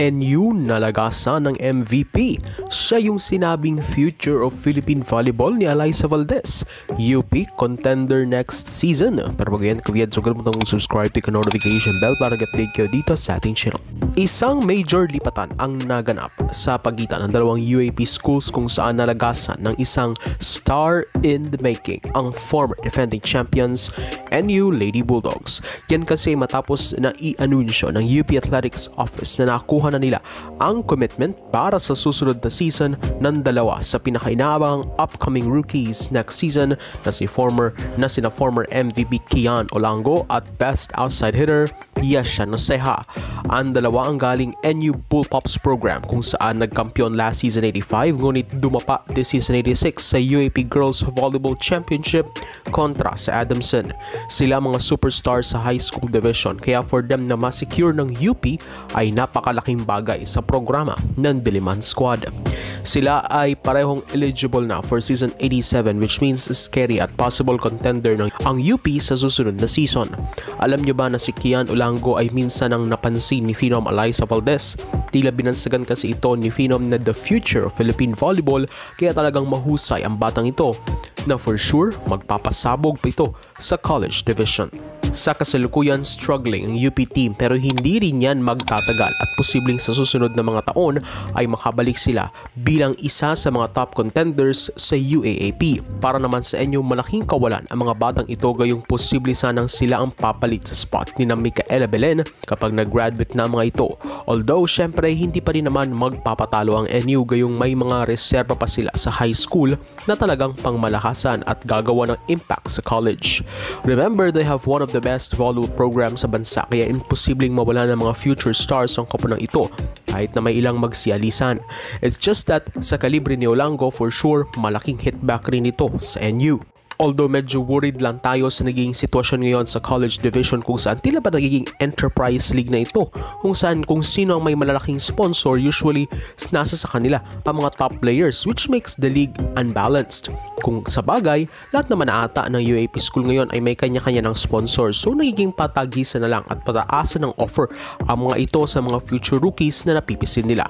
NU nalagasan ng MVP. Siya yung sinabing future of Philippine volleyball ni Alyssa Valdez. UP contender next season. Pero bago yan, kawiyad, so kalimutan mong subscribe to notification bell para mag-update kayo dito sa ating channel. Isang major lipatan ang naganap sa pagitan ng dalawang UAP schools kung saan nalagasan ng isang star in the making ang former defending champions NU Lady Bulldogs. Yan kasi matapos na i-anunsyo ng UP Athletics Office na nakuha na nila ang commitment para sa susunod na season ng dalawa sa pinakainaabang upcoming rookies next season na sina former MVP Kian Olango at best outside hitter Yesha Noceja. Ang dalawa ang galing NU Bullpups program kung saan nagkampiyon last season 85 ngunit dumapa this season 86 sa UAP Girls Volleyball Championship kontra sa Adamson. Sila mga superstars sa high school division kaya for them na ma-secure ng UP ay napakalaking bagay sa programa ng Diliman Squad. Sila ay parehong eligible na for season 87 which means scary at possible contender ng ang UP sa susunod na season. Alam nyo ba na si Kian Olango ay minsan ang napansin ni Phenom Alyssa Valdez? Tila binansagan kasi ito ni Phenom na the future of Philippine volleyball kaya talagang mahusay ang batang ito na for sure magpapasabog pa ito sa college division. Sa kasalukuyan struggling ang UP team pero hindi rin yan magtatagal at posibleng sa susunod na mga taon ay makabalik sila bilang isa sa mga top contenders sa UAAP. Para naman sa inyo malaking kawalan ang mga batang ito gayong posible sanang sila ang papalit sa spot ni na Micaela Belen kapag nag-graduate na mga ito. Although syempre hindi pa rin naman magpapatalo ang NU gayong may mga reserva pa sila sa high school na talagang pangmalakasan at gagawa ng impact sa college. Remember, they have one of the best volleyball program sa bansa kaya imposibleng mawala ng mga future stars ang koponan ito kahit na may ilang magsialisan. It's just that sa kalibre ni Olango for sure malaking hitback rin ito sa NU. Although medyo worried lang tayo sa naging sitwasyon ngayon sa college division kung saan tila ba nagiging enterprise league na ito kung saan kung sino ang may malalaking sponsor usually nasa sa kanila ang mga top players which makes the league unbalanced. Kung sa bagay, lahat naman ata ng UAP school ngayon ay may kanya-kanya ng sponsor so nagiging patagisan na lang at pataasan ng offer ang mga ito sa mga future rookies na napipisin nila.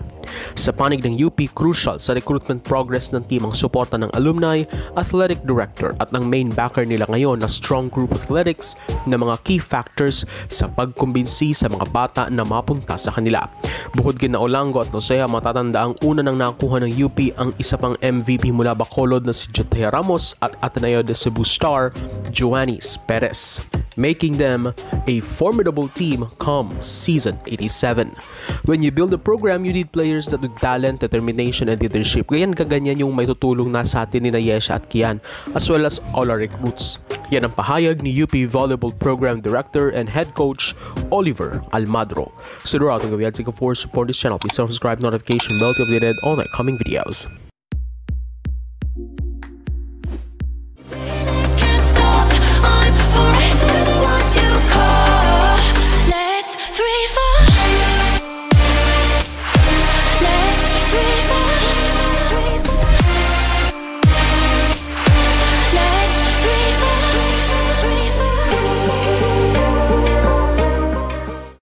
Sa panig ng UP, crucial sa recruitment progress ng team ang suporta ng alumni, athletic director at ng main backer nila ngayon na strong group athletics na mga key factors sa pagkumbinsi sa mga bata na mapunta sa kanila. Bukod kina Olango at Noceja, matatanda ang una nang nakuha ng UP ang isa pang MVP mula Bacolod na si Jothea Ramos at Ateneo de Cebu star Joannis Perez, making them a formidable team come season 87. When you build a program, you need players that with talent, determination, and leadership. Kaganyan yung may tutulong na sa atin ni Yesha at Kian as well as all our recruits. Yan ang pahayag ni UP Volleyball Program Director and Head Coach Oliver Almadro. So, throughout ang gawin, for support this channel, please subscribe, notification bell to be updated on my coming videos.